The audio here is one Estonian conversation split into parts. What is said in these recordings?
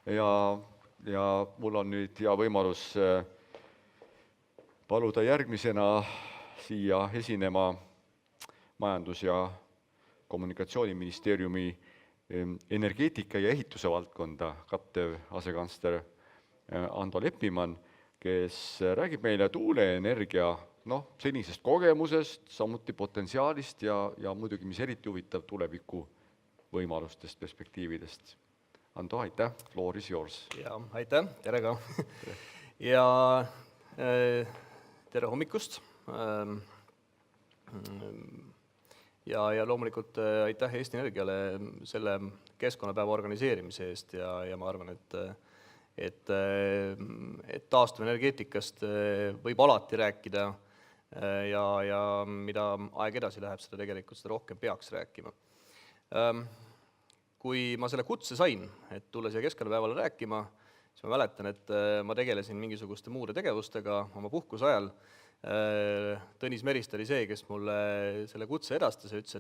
ja mul on nüüd hea võimalus paluda järgmisena siia esinema Majandus- ja Kommunikatsiooniministeeriumi energeetika ja ehituse valdkonda kattev asekantsler Ando Leppiman, kes räägib meile tuuleenergia senisest kogemusest, samuti potentsiaalist ja muidugi, mis eriti huvitav, tuleviku võimalustest, perspektiividest. Ando, aitäh, floor is yours. Ja, aitäh, tere ka. Ja tere hommikust. Ja loomulikult aitäh Eesti Energiale selle keskkonnapäeva organiseerimise eest ja ma arvan, et taastuvenergeetikast võib alati rääkida ja mida aeg edasi läheb, seda tegelikult seda rohkem peaks rääkima. Kui ma selle kutse sain, et tulla siia keskkonnapäevale rääkima, siis ma mäletan, et ma tegelesin mingisuguste muude tegevustega oma puhkuse ajal. Tõnis Merist oli see, kes mulle selle kutse edastas ja ütles,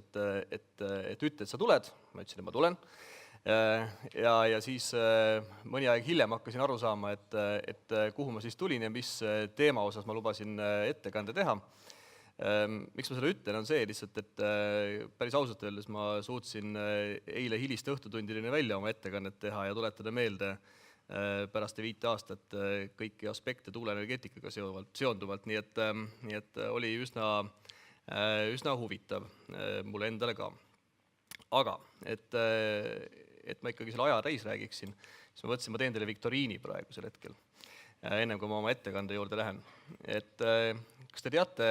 et ütle, et sa tuled. Ma ütlesin, et ma tulen. Ja siis mõni aeg hiljem hakkasin aru saama, et kuhu ma siis tulin ja mis teema osas ma lubasin ettekande teha. Miks ma selle ütlen, on see lihtsalt, et päris ausalt öeldes ma suutsin eile hiliste õhtutundini välja oma ettekannet teha ja tuletada meelde pärast 5 aastat kõiki aspekte tuuleenergeetikaga seonduvalt, nii et oli üsna huvitav mulle endale ka. Aga, et ma ikkagi selle aja täis räägiksin, siis ma mõtlesin, ma teen teile viktoriini praegusel hetkel, ennem kui ma oma ettekande juurde lähen. Et kas te teate,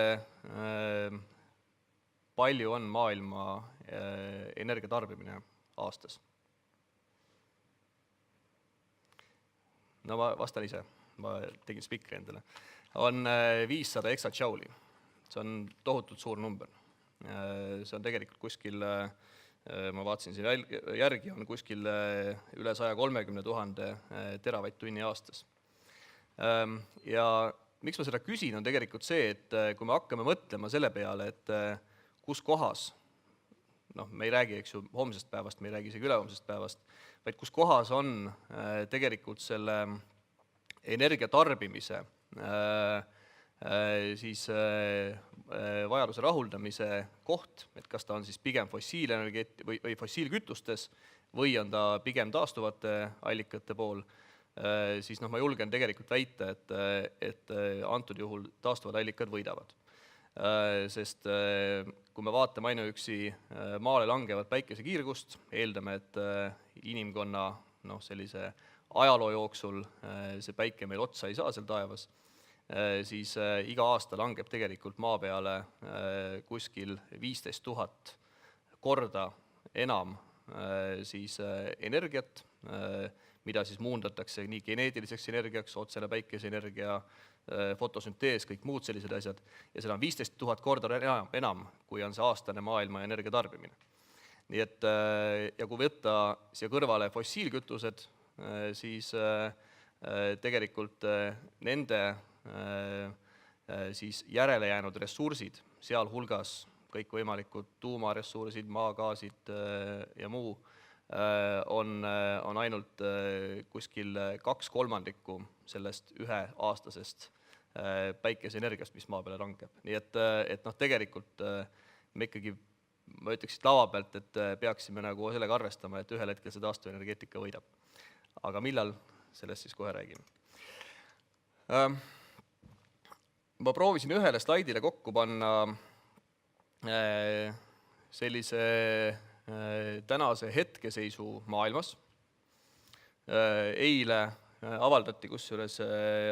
palju on maailma energiatarbimine aastas? No ma vastan ise, ma tegin spikri endale. On 500 exajouli, see on tohutult suur number. See on tegelikult kuskil, ma vaatasin siin järgi, on kuskil üle 130 000 teravatt-tunni aastas. Ja miks ma seda küsin, on tegelikult see, et kui me hakkame mõtlema selle peale, et kus kohas, me ei räägi, eks ju, homsest päevast, me ei räägi isegi ülehomsest päevast, vaid kus kohas on tegelikult selle energiatarbimise siis vajaduse rahuldamise koht, et kas ta on siis pigem või fossiilkütustes või on ta pigem taastuvate allikate pool, siis ma julgen tegelikult väita, et antud juhul taastuvad allikad võidavad. Sest kui me vaatame ainuüksi maale langevat päikesekiirgust, eeldame, et inimkonna sellise ajaloo jooksul see päike meil otsa ei saa seal taevas, siis iga aasta langeb tegelikult maa peale kuskil 15 000 korda enam siis energiat, mida siis muundatakse nii geneetiliseks energiaks, otsene päikeseenergia, fotosüntees, kõik muud sellised asjad, ja seda on 15 000 korda enam, kui on see aastane maailma energiatarbimine. Nii et, ja kui võtta siia kõrvale fossiilkütused, siis tegelikult nende siis järele jäänud ressursid, sealhulgas kõikvõimalikud tuumaressursid, maagaasid ja muu, on ainult kuskil 2/3 sellest üheaastasest päikeseenergiast, mis maa peale langeb. Nii et tegelikult me ikkagi, ma ütleksin lava pealt, et peaksime nagu sellega arvestama, et ühel hetkel see taastuvenergeetika võidab. Aga millal, sellest siis kohe räägime. Ma proovisin ühele slaidile kokku panna sellise tänase hetkeseisu maailmas. Eile avaldati kusjuures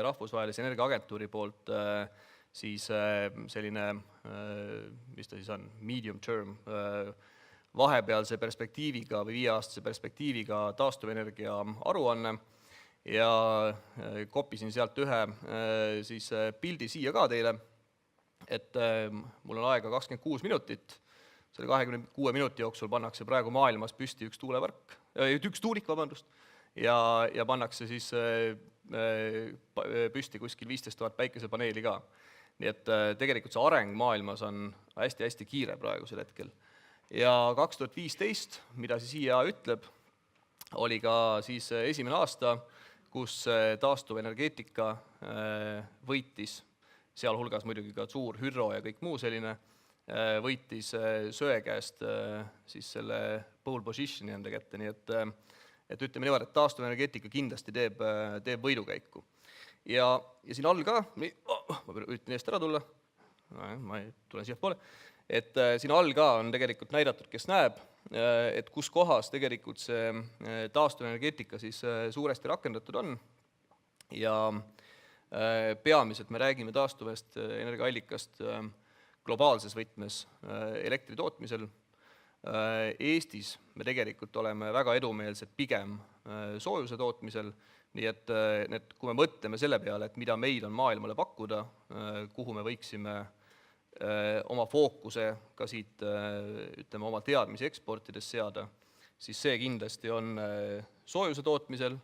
Rahvusvahelise Energiaagentuuri poolt siis selline, mis ta siis on, medium term, vahepealse perspektiiviga või 5-aastase perspektiiviga taastuvenergia aruanne ja kopisin sealt ühe siis pildi siia ka teile, et mul on aega 26 minutit. Selle 26 minuti jooksul pannakse praegu maailmas püsti üks tuulik, ja pannakse siis püsti kuskil 15 000 päikesepaneeli ka. Nii et tegelikult see areng maailmas on hästi-hästi kiire praegusel hetkel. Ja 2015, mida siis IA ütleb, oli ka siis esimene aasta, kus taastuvenergeetika võitis, sealhulgas muidugi ka suur hüdro ja kõik muu selline, võitis söe käest siis selle pole positioni enda kätte, nii et ütleme niimoodi, et taastuvenergeetika kindlasti teeb võidukäiku. Ja siin all ka, ma üritan eest ära tulla, ma tulen siia poole, et siin all ka on tegelikult näidatud, kes näeb, et kus kohas tegelikult see taastuvenergeetika siis suuresti rakendatud on ja peamiselt me räägime taastuvast energiaallikast globaalses võtmes elektri tootmisel. Eestis me tegelikult oleme väga edumeelsed pigem soojuse tootmisel, nii et kui me mõtleme selle peale, et mida meil on maailmale pakkuda, kuhu me võiksime oma fookuse ka siit, ütleme, oma teadmisi eksportides seada, siis see kindlasti on soojuse tootmisel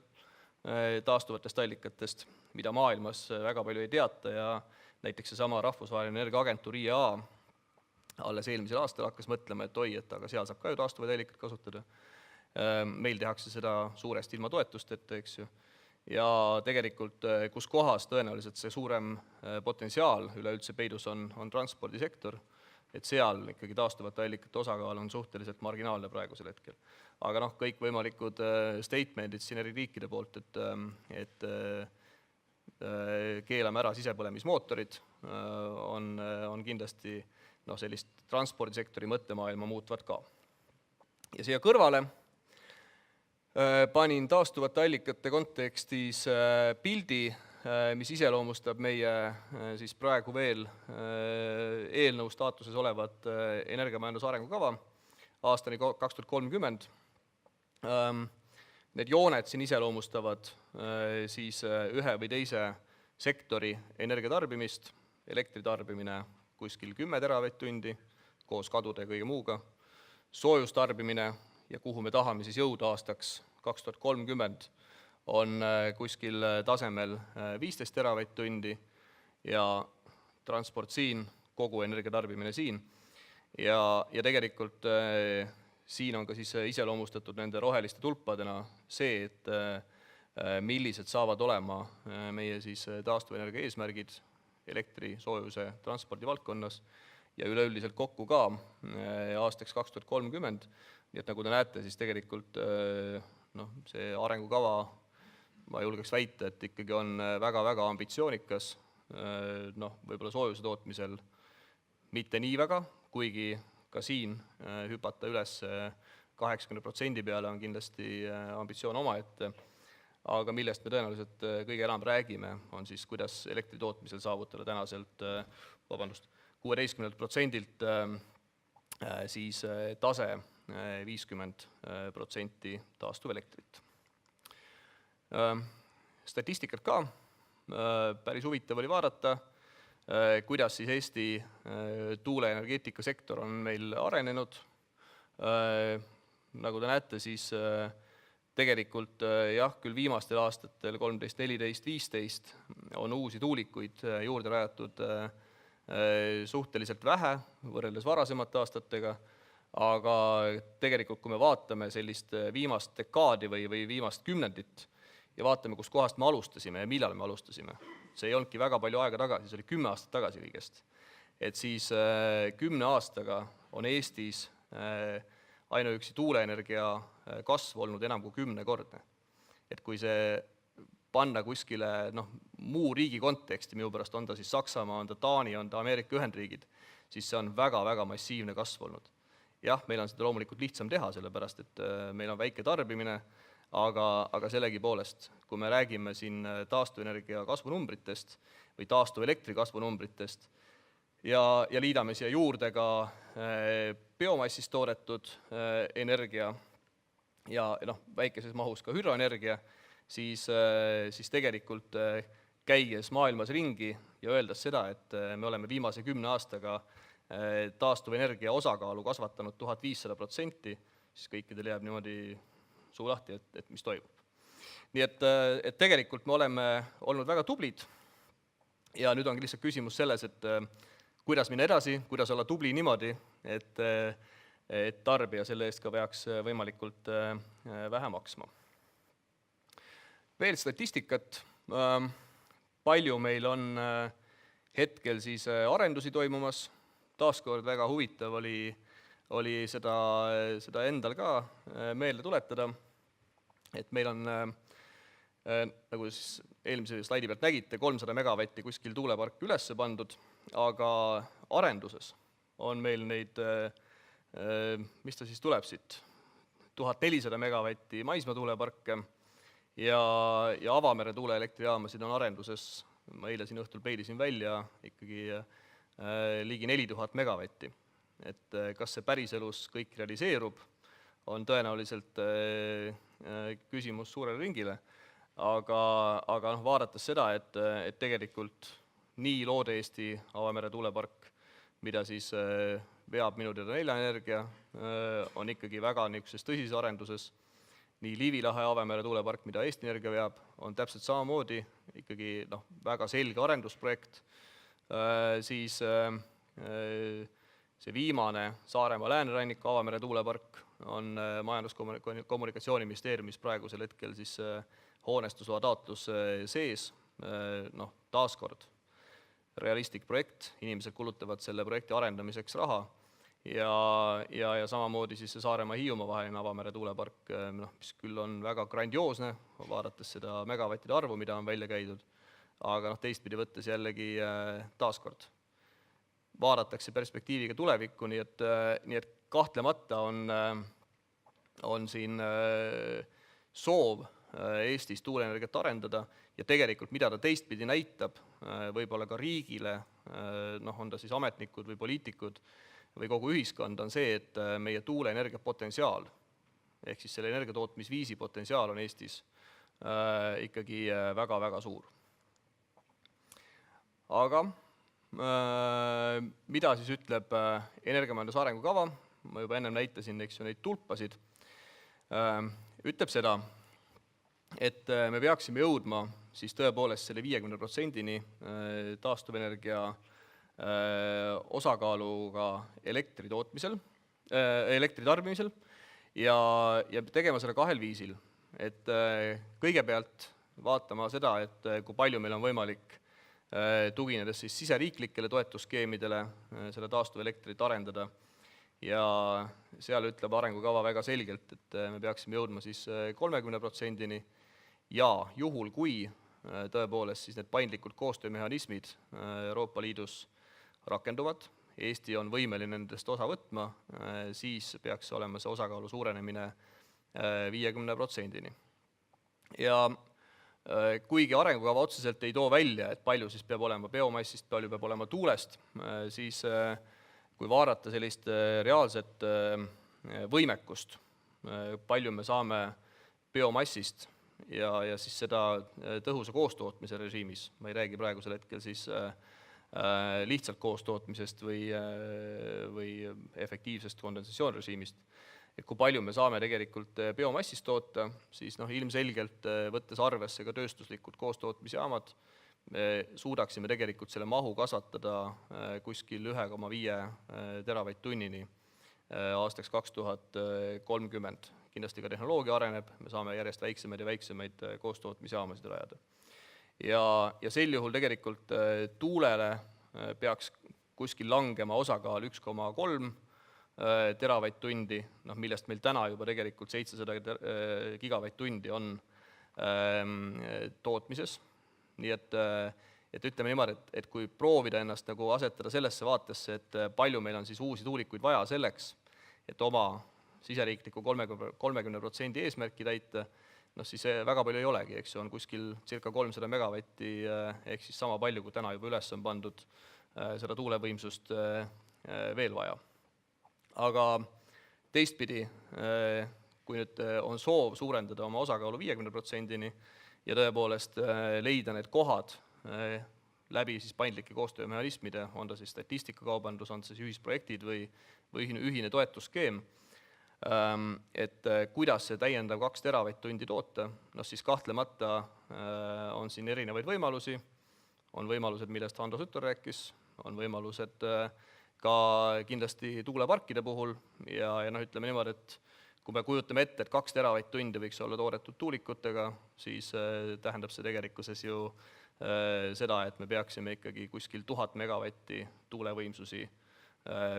taastuvatest allikatest, mida maailmas väga palju ei teata ja näiteks seesama Rahvusvaheline Energiaagentuur IEA alles eelmisel aastal hakkas mõtlema, et oi, et aga seal saab ka ju taastuvaid allikaid kasutada. Meil tehakse seda suuresti ilma toetusteta, eks ju. Ja tegelikult, kus kohas tõenäoliselt see suurem potentsiaal üleüldse peidus on transpordisektor, et seal ikkagi taastuvate allikate osakaal on suhteliselt marginaalne praegusel hetkel. Aga kõik võimalikud statementid siin eri riikide poolt, et keelame ära sisepõlemismootorid, on kindlasti sellist transpordisektori mõttemaailma muutvad ka. Ja siia kõrvale panin taastuvate allikate kontekstis pildi, mis iseloomustab meie siis praegu veel eelnõu staatuses olevat energiamajanduse arengukava aastani 2030. Need jooned siin iseloomustavad siis ühe või teise sektori energiatarbimist, elektritarbimine kuskil 10 teravatt-tundi koos kadude ja kõige muuga, soojustarbimine ja kuhu me tahame siis jõuda aastaks 2030 on kuskil tasemel 15 teravatt-tundi ja transport siin, kogu energiatarbimine siin. Ja tegelikult siin on ka siis iseloomustatud nende roheliste tulpadena see, et millised saavad olema meie siis taastuvenergia eesmärgid elektri, soojuse, transpordi valdkonnas ja üleüldiselt kokku ka aastaks 2030. Nii et nagu te näete, siis tegelikult see arengukava, ma julgeks väita, et ikkagi on väga-väga ambitsioonikas, võib-olla soojuse tootmisel mitte nii väga, kuigi ka siin hüpata üles 80% peale on kindlasti ambitsioon omaette, aga millest me tõenäoliselt kõige enam räägime, on siis, kuidas elektri tootmisel saavutada tänaselt 16%-lt siis tase 50% taastuvelektrit. Statistikat ka, päris huvitav oli vaadata, kuidas siis Eesti tuuleenergeetikasektor on meil arenenud. Nagu te näete, siis tegelikult küll viimastel aastatel 13, 14, 15 on uusi tuulikuid juurde rajatud suhteliselt vähe võrreldes varasemate aastatega, aga tegelikult kui me vaatame sellist viimast dekaadi või viimast kümnendit ja vaatame, kust kohast me alustasime ja millal me alustasime, see ei olnudki väga palju aega tagasi, see oli 10 aastat tagasi kõigest. Et siis 10 aastaga on Eestis ainuüksi tuuleenergia kasv olnud enam kui 10-kordne. Et kui see panna kuskile muu riigi konteksti, minu pärast on ta siis Saksamaa, on ta Taani, on ta Ameerika Ühendriigid, siis see on väga-väga massiivne kasv olnud. Jah, meil on seda loomulikult lihtsam teha, sellepärast et meil on väike tarbimine, aga sellegi poolest, kui me räägime siin taastuvenergia kasvunumbritest või taastuvelektri kasvunumbritest ja liidame siia juurde ka biomassist toodetud energia ja väikeses mahus ka hüdroenergia, siis tegelikult käies maailmas ringi ja öeldes seda, et me oleme viimase 10 aastaga taastuvenergia osakaalu kasvatanud 1500%, siis kõikidel jääb niimoodi suu lahti, et mis toimub. Nii et tegelikult me oleme olnud väga tublid ja nüüd ongi lihtsalt küsimus selles, et kuidas minna edasi, kuidas olla tubli niimoodi, et et tarbija selle eest ka peaks võimalikult vähe maksma. Veel statistikat, palju meil on hetkel siis arendusi toimumas, taaskord väga huvitav oli seda endal ka meelde tuletada, et meil on, nagu siis eelmise slaidi pealt nägite, 300 megavatti kuskil tuulepark üles pandud, aga arenduses on meil neid, mis ta siis tuleb siit, 1400 megavatti maismaatuuleparke ja avamere tuuleelektrijaamasid on arenduses, ma eile siin õhtul peilisin välja, ikkagi ligi 4000 megavatti. Et kas see päriselus kõik realiseerub, on tõenäoliselt küsimus suurele ringile, aga vaadates seda, et tegelikult nii Loode-Eesti avamere tuulepark, mida siis veab minu teada Nelja Energia, on ikkagi väga niisuguses tõsises arenduses, nii Liivi lahe avamere tuulepark, mida Eesti Energia veab, on täpselt samamoodi ikkagi väga selge arendusprojekt, siis see viimane Saaremaa lääneranniku avamere tuulepark on Majandus-Kommunikatsiooniministeeriumis praegusel hetkel siis hoonestusloa taotlus sees, taaskord realistlik projekt, inimesed kulutavad selle projekti arendamiseks raha ja samamoodi siis see Saaremaa-Hiiumaa vaheline avamere tuulepark, mis küll on väga grandioosne, vaadates seda megavatide arvu, mida on välja käidud, aga teistpidi võttes jällegi taaskord vaadatakse perspektiiviga tulevikku, nii et kahtlemata on siin soov Eestis tuuleenergiat arendada ja tegelikult mida ta teistpidi näitab, võib-olla ka riigile, on ta siis ametnikud või poliitikud või kogu ühiskond, on see, et meie tuuleenergia potentsiaal, ehk siis selle energiatootmisviisi potentsiaal on Eestis ikkagi väga-väga suur. Aga mida siis ütleb energiamajanduse arengukava, ma juba ennem näitasin, eks ju, neid tulpasid, ütleb seda, et me peaksime jõudma siis tõepoolest selle 50%-ni taastuvenergia osakaaluga elektri tootmisel, elektri tarbimisel ja tegema seda kahel viisil. Et kõigepealt vaatama seda, et kui palju meil on võimalik tuginedes siis siseriiklikele toetusskeemidele selle taastuvelektrit arendada ja seal ütleb arengukava väga selgelt, et me peaksime jõudma siis 30%-ni ja juhul, kui tõepoolest siis need paindlikud koostöömehhanismid Euroopa Liidus rakenduvad, Eesti on võimeline nendest osa võtma, siis peaks olema see osakaalu suurenemine 50%-ni. Ja kuigi arengukava otseselt ei too välja, et palju siis peab olema biomassist, palju peab olema tuulest, siis kui vaadata sellist reaalset võimekust, palju me saame biomassist ja siis seda tõhusa koostootmise režiimis, ma ei räägi praegusel hetkel siis lihtsalt koostootmisest või efektiivsest kondensatsioonrežiimist, et kui palju me saame tegelikult biomassist toota, siis ilmselgelt võttes arvesse ka tööstuslikud koostootmisjaamad, me suudaksime tegelikult selle mahu kasvatada kuskil 1,5 teravatt-tunnini aastaks 2030. Kindlasti ka tehnoloogia areneb, me saame järjest väiksemaid ja väiksemaid koostootmisjaamasid rajada. Ja sel juhul tegelikult tuulele peaks kuskil langema osakaal 1,3 teravatt-tundi, millest meil täna juba tegelikult 700 gigavatt-tundi on tootmises. Nii et ütleme niimoodi, et kui proovida ennast nagu asetada sellesse vaatesse, et palju meil on siis uusi tuulikuid vaja selleks, et oma siseriikliku 30% eesmärki täita, siis väga palju ei olegi, eks on kuskil circa 300 megavatti, ehk siis sama palju, kui täna juba üles on pandud seda tuulevõimsust veel vaja. Aga teistpidi, kui nüüd on soov suurendada oma osakaalu 50%-ni ja tõepoolest leida need kohad läbi siis paindlike koostöömehhanismide, on ta siis statistikakaubandus, on siis ühisprojektid või ühine toetusskeem, et kuidas see täiendav 2 teravatt-tundi toota, siis kahtlemata on siin erinevaid võimalusi, on võimalused, millest Hando Sutter rääkis, on võimalused ka kindlasti tuuleparkide puhul ja noh, ütleme niimoodi, et kui me kujutame ette, et 2 teravatt-tundi võiks olla toodetud tuulikutega, siis tähendab see tegelikkuses ju seda, et me peaksime ikkagi kuskil 1000 megavatti tuulevõimsusi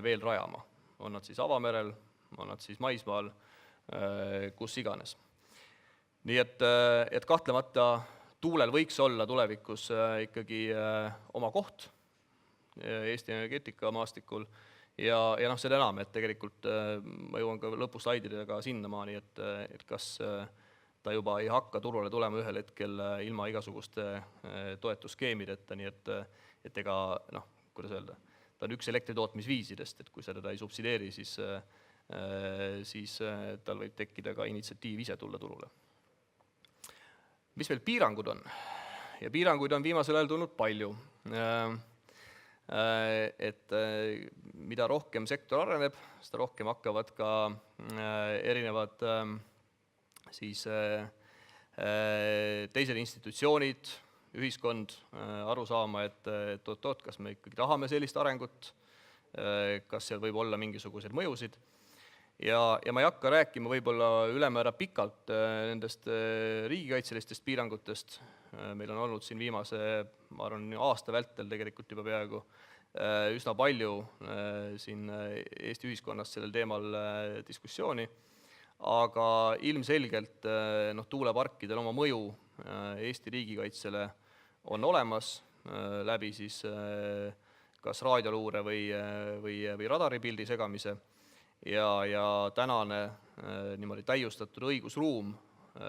veel rajama. On nad siis avamerel, on nad siis maismaal, kus iganes. Nii et kahtlemata tuulel võiks olla tulevikus ikkagi oma koht Eesti energeetikamaastikul ja noh, seda enam, et tegelikult ma jõuan ka lõpuslaididega sinnamaani, et kas ta juba ei hakka turule tulema ühel hetkel ilma igasuguste toetusskeemideta, nii et ega noh, kuidas öelda, ta on üks elektritootmisviisidest, et kui sa teda ei subsideeri, siis tal võib tekkida ka initsiatiiv ise tulla turule. Mis meil piirangud on? Ja piiranguid on viimasel ajal tulnud palju. Et mida rohkem sektor areneb, seda rohkem hakkavad ka erinevad siis teised institutsioonid, ühiskond aru saama, et kas me ikkagi tahame sellist arengut, kas seal võib olla mingisuguseid mõjusid. Ja ma ei hakka rääkima võib-olla ülemäära pikalt nendest riigikaitselistest piirangutest. Meil on olnud siin viimase, ma arvan, aasta vältel tegelikult juba peaaegu üsna palju siin Eesti ühiskonnas sellel teemal diskussiooni, aga ilmselgelt tuuleparkidel oma mõju Eesti riigikaitsele on olemas läbi siis kas raadioluure või radaripildi segamise ja tänane niimoodi täiustatud õigusruum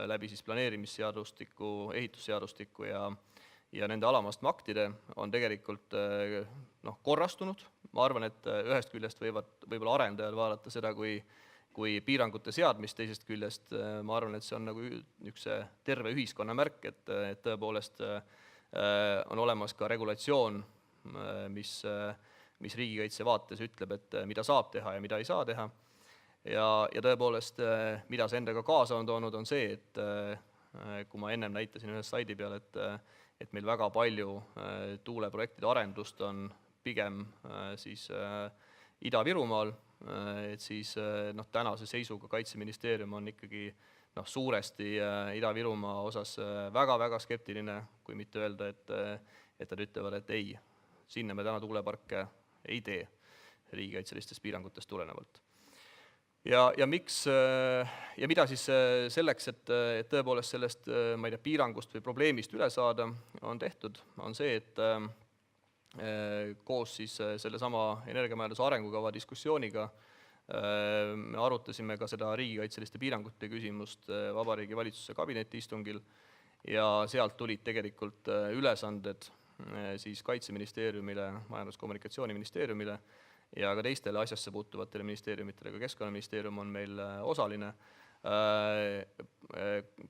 läbi siis planeerimisseadustiku, ehitusseadustiku ja nende alamastme aktide on tegelikult korrastunud. Ma arvan, et ühest küljest võib-olla arendajad vaadata seda kui piirangute seadmist, teisest küljest ma arvan, et see on nagu üks terve ühiskonna märk, et tõepoolest on olemas ka regulatsioon, mis riigikaitse vaates ütleb, et mida saab teha ja mida ei saa teha. Ja tõepoolest, mida see endaga kaasa on toonud, on see, et kui ma ennem näitasin ühe slaidi peal, et meil väga palju tuuleprojektide arendust on pigem siis Ida-Virumaal, et siis tänase seisuga Kaitseministeerium on ikkagi suuresti Ida-Virumaa osas väga-väga skeptiline, kui mitte öelda, et nad ütlevad, et ei, sinna me täna tuuleparke ei tee riigikaitselistest piirangutest tulenevalt. Ja miks ja mida siis selleks, et tõepoolest sellest piirangust või probleemist üle saada on tehtud, on see, et koos siis sellesama energiamajanduse arengukava diskussiooniga me arutasime ka seda riigikaitseliste piirangute küsimust Vabariigi Valitsuse kabineti istungil ja sealt tulid tegelikult ülesanded siis Kaitseministeeriumile, Majandus- ja Kommunikatsiooniministeeriumile ja ka teistele asjasse puutuvatele ministeeriumitele, ka Keskkonnaministeerium on meil osaline,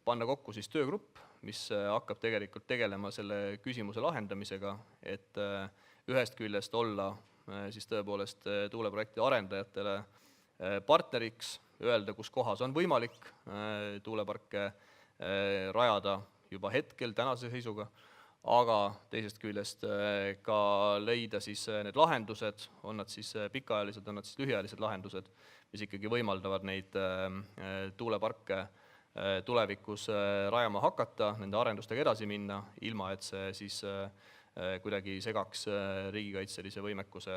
panna kokku siis töögrupp, mis hakkab tegelikult tegelema selle küsimuse lahendamisega, et ühest küljest olla siis tõepoolest tuuleprojektide arendajatele partneriks, öelda, kus kohas on võimalik tuuleparke rajada juba hetkel tänase seisuga, aga teisest küljest ka leida siis need lahendused, on nad siis pikaajalised, on nad siis lühiajalised lahendused, mis ikkagi võimaldavad neid tuuleparke tulevikus rajama hakata, nende arendustega edasi minna, ilma et see siis kuidagi segaks riigikaitselise võimekuse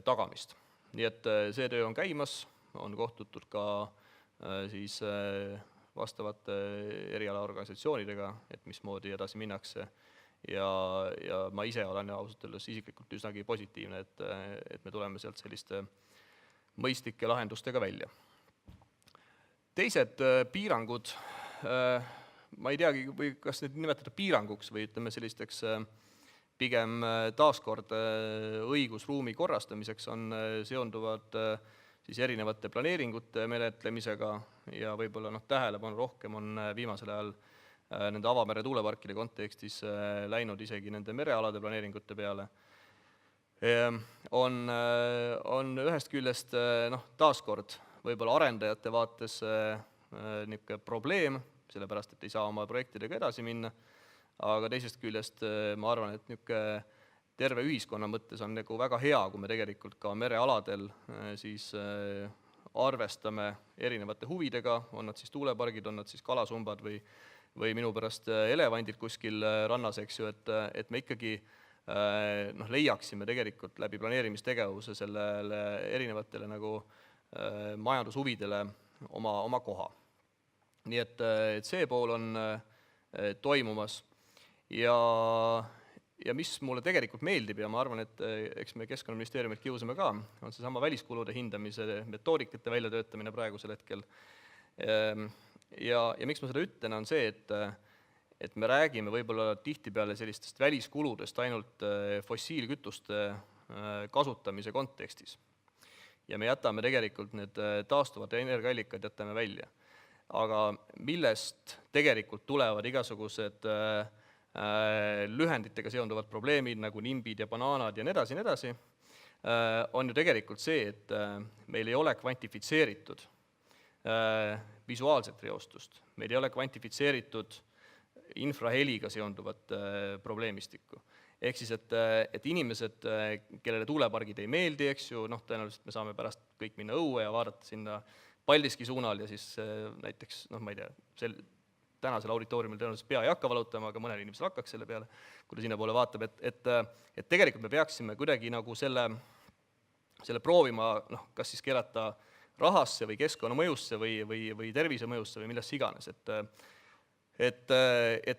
tagamist. Nii et see töö on käimas, on kohtutud ka siis vastavate erialaorganisatsioonidega, et mismoodi edasi minnakse ja ma ise olen ausalt öeldes isiklikult üsnagi positiivne, et me tuleme sealt selliste mõistlike lahendustega välja. Teised piirangud, ma ei teagi, või kas need nimetada piiranguks või ütleme sellisteks pigem taaskord õigusruumi korrastamiseks on seonduvad siis erinevate planeeringute menetlemisega ja võib-olla tähelepanu rohkem on viimasel ajal nende avamere tuuleparkide kontekstis läinud isegi nende merealade planeeringute peale. On ühest küljest taaskord võib-olla arendajate vaates niisugune probleem, sellepärast et ei saa oma projektidega edasi minna, aga teisest küljest ma arvan, et niisugune terve ühiskonna mõttes on nagu väga hea, kui me tegelikult ka merealadel siis arvestame erinevate huvidega, on nad siis tuulepargid, on nad siis kalasumbad või minu pärast elevandid kuskil rannas, eks ju, et me ikkagi leiaksime tegelikult läbi planeerimistegevuse sellele erinevatele nagu majandushuvidele oma koha. Nii et see pool on toimumas ja mis mulle tegelikult meeldib ja ma arvan, et eks me Keskkonnaministeeriumilt kiusame ka, on seesama väliskulude hindamise metoodikate väljatöötamine praegusel hetkel. Ja miks ma seda ütlen, on see, et me räägime võib-olla tihtipeale sellistest väliskuludest ainult fossiilkütuste kasutamise kontekstis. Ja me jätame tegelikult need taastuvad energiaallikad jätame välja. Aga millest tegelikult tulevad igasugused lühenditega seonduvad probleemid nagu nimbid ja banaanad ja nii edasi, on ju tegelikult see, et meil ei ole kvantifitseeritud visuaalset reostust, meil ei ole kvantifitseeritud infraheliga seonduvat probleemistikku. Ehk siis, et inimesed, kellele tuulepargid ei meeldi, eks ju, tõenäoliselt me saame pärast kõik minna õue ja vaadata sinna Paldiski suunal ja siis näiteks, ma ei tea, tänasel auditooriumil tõenäoliselt pea ei hakka valutama, aga mõnel inimesel hakkaks selle peale, kui ta sinna poole vaatab, et tegelikult me peaksime kuidagi nagu selle proovima, kas siis keerata rahasse või keskkonnamõjusse või tervisemõjusse või millesse iganes, et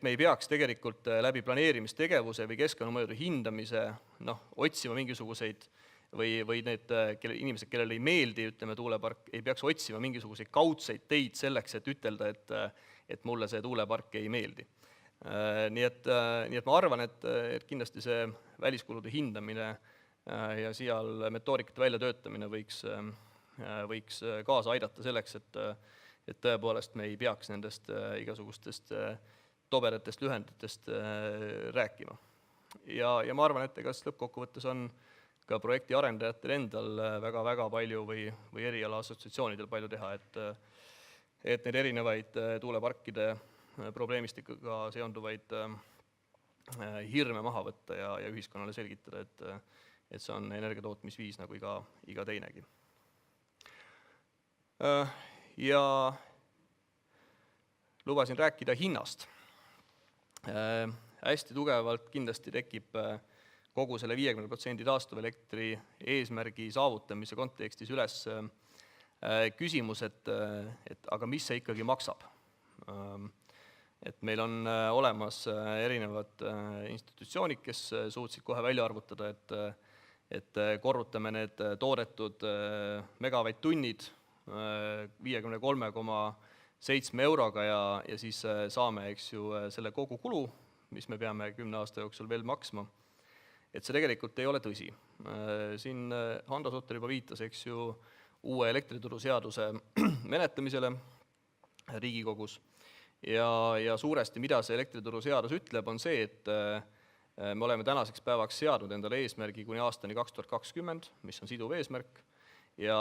me ei peaks tegelikult läbi planeerimistegevuse või keskkonnamõjude hindamise otsima mingisuguseid või need inimesed, kellele ei meeldi, ütleme, tuulepark, ei peaks otsima mingisuguseid kaudseid teid selleks, et ütelda, et mulle see tuulepark ei meeldi. Nii et ma arvan, et kindlasti see väliskulude hindamine ja seal metoodikate väljatöötamine võiks kaasa aidata selleks, et tõepoolest me ei peaks nendest igasugustest tobedatest lühenditest rääkima. Ja ma arvan, et ega lõppkokkuvõttes on ka projekti arendajatel endal väga palju või eriala assotsiatsioonidel palju teha, et need erinevaid tuuleparkide probleemistikuga seonduvaid hirme maha võtta ja ühiskonnale selgitada, et see on energiatootmisviis nagu iga teinegi. Ja lubasin rääkida hinnast. Hästi tugevalt kindlasti tekib kogu selle 50% taastuvelektri eesmärgi saavutamise kontekstis üles küsimus, et aga mis see ikkagi maksab. Et meil on olemas erinevad institutsioonid, kes suutsid kohe välja arvutada, et korrutame need toodetud megavatt-tunnid 53,7 euroga ja siis saame, eks ju, selle kogu kulu, mis me peame 10 aasta jooksul veel maksma. Et see tegelikult ei ole tõsi. Siin Hando Sutter juba viitas, eks ju, uue elektrituruseaduse menetlemisele Riigikogus ja suuresti, mida see elektrituruseadus ütleb, on see, et me oleme tänaseks päevaks seadnud endale eesmärgi kuni aastani 2020, mis on siduv eesmärk, ja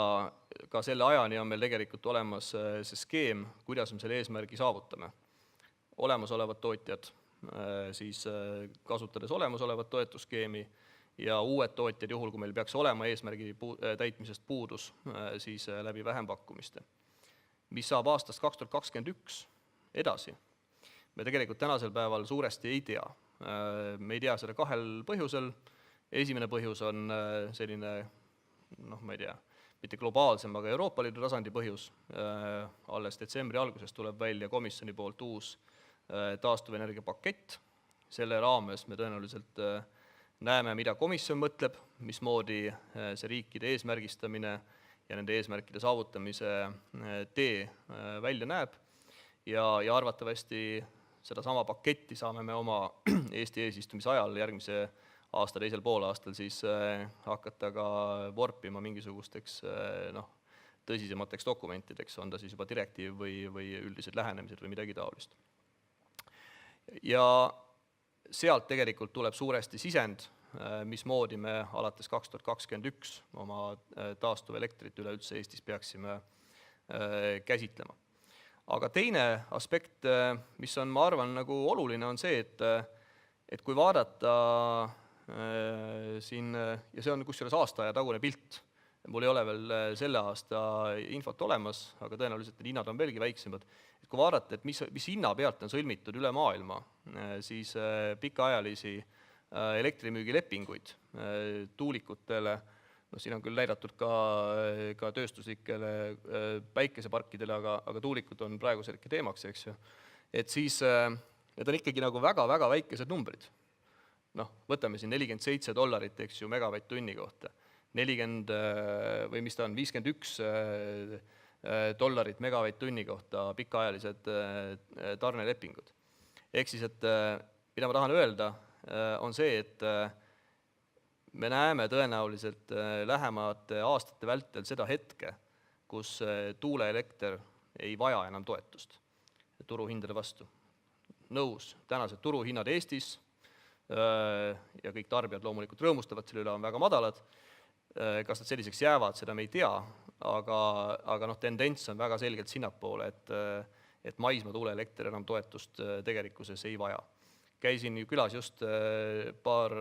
ka selle ajani on meil tegelikult olemas see skeem, kuidas me selle eesmärgi saavutame. Olemasolevad tootjad siis kasutades olemasolevat toetusskeemi ja uued tootjad juhul, kui meil peaks olema eesmärgi täitmisest puudus, siis läbi vähempakkumiste. Mis saab aastast 2021 edasi? Me tegelikult tänasel päeval suuresti ei tea. Me ei tea seda kahel põhjusel. Esimene põhjus on selline, ma ei tea, mitte globaalsem, aga Euroopa Liidu tasandi põhjus. Alles detsembri alguses tuleb välja komisjoni poolt uus taastuvenergia pakett. Selle raames me tõenäoliselt näeme, mida komisjon mõtleb, mismoodi see riikide eesmärgistamine ja nende eesmärkide saavutamise tee välja näeb ja arvatavasti sedasama paketti saame me oma Eesti eesistumise ajal järgmise aasta teisel poolaastal siis hakata ka vorpima mingisugusteks tõsisemateks dokumentideks, on ta siis juba direktiiv või üldised lähenemised või midagi taolist. Ja sealt tegelikult tuleb suuresti sisend, mismoodi me alates 2021 oma taastuvelektrit üleüldse Eestis peaksime käsitlema. Aga teine aspekt, mis on, ma arvan, nagu oluline, on see, et kui vaadata siin ja see on kusjuures aasta aja tagune pilt. Mul ei ole veel selle aasta infot olemas, aga tõenäoliselt need hinnad on veelgi väiksemad. Et kui vaadata, et mis hinna pealt on sõlmitud üle maailma, siis pikaajalisi elektrimüügilepinguid tuulikutele, siin on küll näidatud ka tööstuslikele päikeseparkidele, aga tuulikud on praegu selline teemaks, eks ju. Et siis need on ikkagi nagu väga-väga väikesed numbrid. Võtame siin $47, eks ju, megavatt-tunni kohta. 40 või mis ta on, $51 megavatt-tunni kohta pikaajalised tarnelepingud. Ehk siis, et mida ma tahan öelda, on see, et me näeme tõenäoliselt lähemate aastate vältel seda hetke, kus tuuleelekter ei vaja enam toetust turuhindade vastu. Nõus, tänased turuhinnad Eestis ja kõik tarbijad loomulikult rõõmustavad selle üle, on väga madalad. Kas nad selliseks jäävad, seda me ei tea, aga tendents on väga selgelt sinnapoole, et maismaa tuuleelekter enam toetust tegelikkuses ei vaja. Käisin ju külas just paar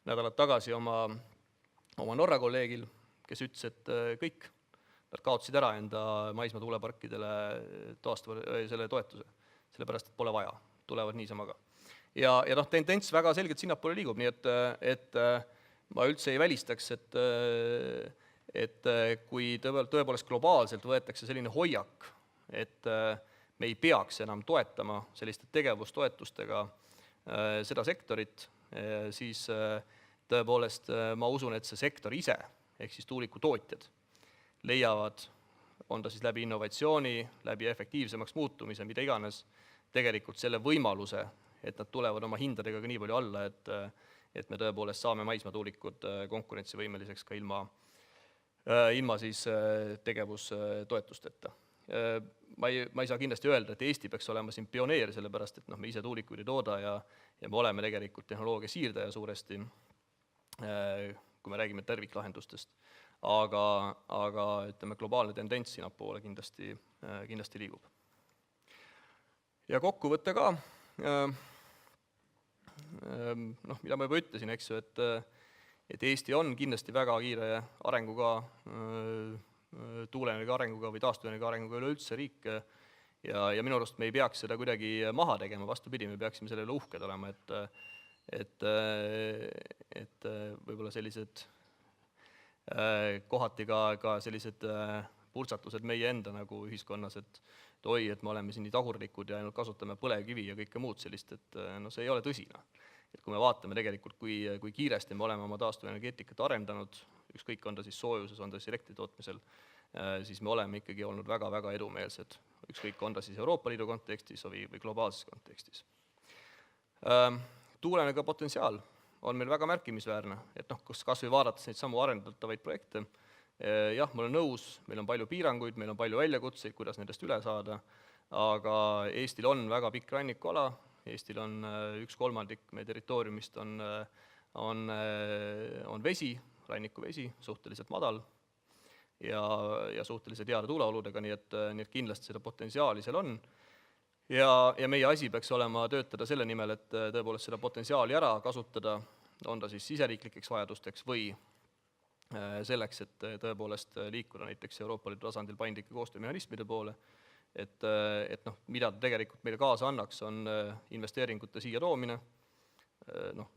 nädalat tagasi oma Norra kolleegil, kes ütles, et kõik, nad kaotasid ära enda maismaa tuuleparkidele selle toetuse, sellepärast, et pole vaja, tulevad niisama ka. Ja tendents väga selgelt sinnapoole liigub, nii et ma üldse ei välistaks, et kui tõepoolest globaalselt võetakse selline hoiak, et me ei peaks enam toetama selliste tegevustoetustega seda sektorit, siis tõepoolest ma usun, et see sektor ise, ehk siis tuulikutootjad, leiavad, on ta siis läbi innovatsiooni, läbi efektiivsemaks muutumise, mida iganes, tegelikult selle võimaluse, et nad tulevad oma hindadega ka nii palju alla, et me tõepoolest saame maismaatuulikud konkurentsivõimeliseks ka ilma siis tegevustoetusteta. Ma ei saa kindlasti öelda, et Eesti peaks olema siin pioneer, sellepärast, et me ise tuulikuid ei tooda ja me oleme tegelikult tehnoloogia siirdaja suuresti, kui me räägime terviklahendustest. Aga ütleme, globaalne tendents sinnapoole kindlasti liigub. Ja kokkuvõte ka, mida ma juba ütlesin, eks ju, et Eesti on kindlasti väga kiire arenguga, tuuleenergia arenguga või taastuvenergia arenguga üleüldse riik ja minu arust me ei peaks seda kuidagi maha tegema, vastupidi, me peaksime sellele uhked olema, et võib-olla sellised kohati ka sellised purtsatused meie enda nagu ühiskonnas, et oi, et me oleme siin nii tagurlikud ja ainult kasutame põlevkivi ja kõike muud sellist, et see ei ole tõsine. Et kui me vaatame tegelikult, kui kiiresti me oleme oma taastuvenergeetikat arendanud, ükskõik on ta siis soojuses, on ta siis elektritootmisel, siis me oleme ikkagi olnud väga-väga edumeelsed, ükskõik on ta siis Euroopa Liidu kontekstis või globaalses kontekstis. Tuuleenergia potentsiaal on meil väga märkimisväärne, et kas või vaadates neid samu arendatavaid projekte, jah, ma olen nõus, meil on palju piiranguid, meil on palju väljakutseid, kuidas nendest üle saada, aga Eestil on väga pikk rannikuala, Eestil on 1/3 meie territooriumist on vesi, rannikuvesi, suhteliselt madal ja suhteliselt heade tuuleoludega, nii et kindlasti seda potentsiaali seal on. Ja meie asi peaks olema töötada selle nimel, et tõepoolest seda potentsiaali ära kasutada, on ta siis siseriiklikeks vajadusteks või selleks, et tõepoolest liikuda näiteks Euroopa Liidu tasandil paindlike koostöömehhanismide poole, et mida tegelikult meile kaasa annaks, on investeeringute siia toomine.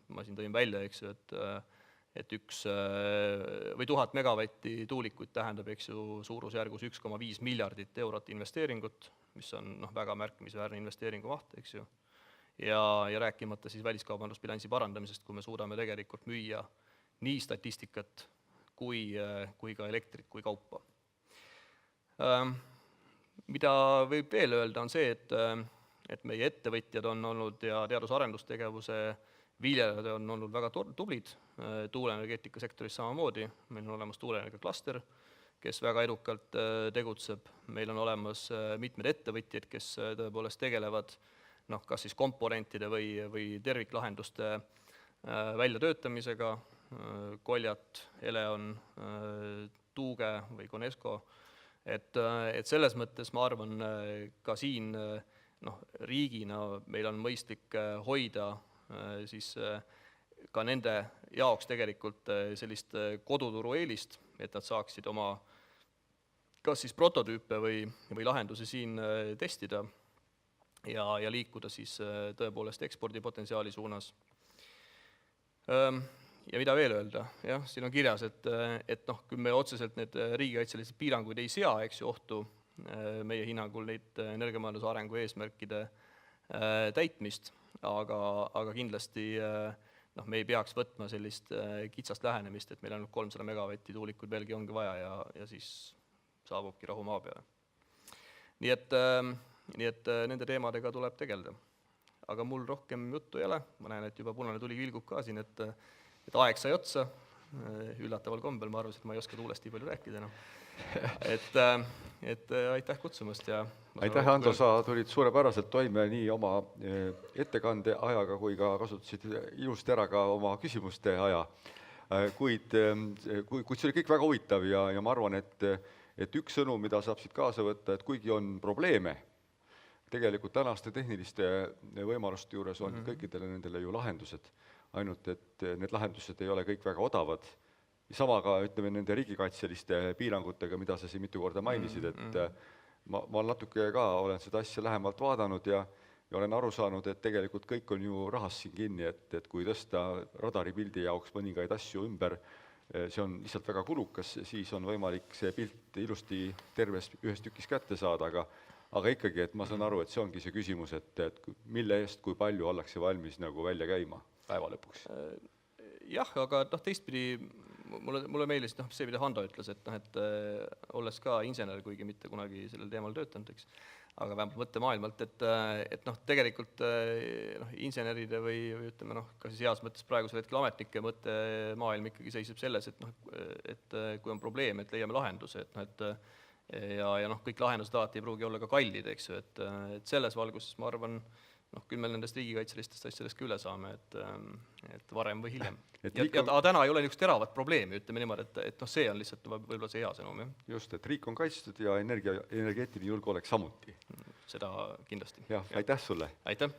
Ma siin tõin välja, eks ju, et 1000 megavatti tuulikuid tähendab, eks ju, suurusjärgus 1,5 miljardit eurot investeeringut, mis on väga märkimisväärne investeeringu maht, eks ju, ja rääkimata siis väliskaubandusbilansi parandamisest, kui me suudame tegelikult müüa nii statistikat kui ka elektrit kui kaupa. Mida võib veel öelda, on see, et meie ettevõtjad on olnud ja teadus-arendustegevuse viljelijad on olnud väga tublid, tuuleenergeetika sektoris samamoodi, meil on olemas tuuleenergiaklaster, kes väga edukalt tegutseb, meil on olemas mitmed ettevõtjad, kes tõepoolest tegelevad kas siis komponentide või terviklahenduste väljatöötamisega, Koljat, Eleon, Tuuge või Conesco, et selles mõttes ma arvan ka siin riigina meil on mõistlik hoida siis ka nende jaoks tegelikult sellist koduturu eelist, et nad saaksid oma kas siis prototüüpe või lahendusi siin testida ja liikuda siis tõepoolest ekspordipotentsiaali suunas. Ja mida veel öelda? Jah, siin on kirjas, et noh, kui me otseselt need riigikaitselised piiranguid ei sea, eks ju, ohtu meie hinnangul neid energiamajanduse arengu eesmärkide täitmist, aga kindlasti noh, me ei peaks võtma sellist kitsast lähenemist, et meil ainult 300 megavatti tuulikuid veelgi ongi vaja ja siis saabubki rahu maa peale. Nii et nende teemadega tuleb tegeleda. Aga mul rohkem juttu ei ole, ma näen, et juba punane tuli vilgub ka siin, et aeg sai otsa, üllataval kombel, ma arvasin, et ma ei oska tuulest nii palju rääkida enam. Et aitäh kutsumast ja aitäh, Ando, sa tulid suurepäraselt toime nii oma ettekande ajaga kui ka kasutasid ilusti ära ka oma küsimuste aja. Kuid see oli kõik väga huvitav ja ma arvan, et üks sõnum, mida saab siit kaasa võtta, et kuigi on probleeme, tegelikult tänaste tehniliste võimaluste juures on kõikidele nendele ju lahendused, ainult et need lahendused ei ole kõik väga odavad. Sama ka, ütleme, nende riigikaitseliste piirangutega, mida sa siin mitu korda mainisid, et ma natuke ka olen seda asja lähemalt vaadanud ja olen aru saanud, et tegelikult kõik on ju rahas siin kinni, et kui tõsta radaripildi jaoks mõningaid asju ümber, see on lihtsalt väga kulukas, siis on võimalik see pilt ilusti terves ühes tükis kätte saada, aga ikkagi, et ma saan aru, et see ongi see küsimus, et mille eest, kui palju ollakse valmis nagu välja käima päeva lõpuks. Jah, aga teistpidi mulle meelis see, mida Hando ütles, et olles ka insener, kuigi mitte kunagi sellel teemal töötanud, eks, aga vähemalt mõttemaailmalt, et tegelikult inseneride või ütleme, ka siis heas mõttes praegusel hetkel ametnike mõttemaailm ikkagi seisab selles, et kui on probleem, et leiame lahenduse, ja kõik lahendused alati ei pruugi olla ka kallid, eks ju, et selles valguses ma arvan, küll me nendest riigikaitselistest asjadest ka üle saame, et varem või hiljem. Aga täna ei ole niisugust teravat probleemi, ütleme niimoodi, et see on lihtsalt võib-olla see hea sõnum. Just, et riik on kaitstud ja energeetiline julgeolek samuti. Seda kindlasti. Jah, aitäh sulle! Aitäh!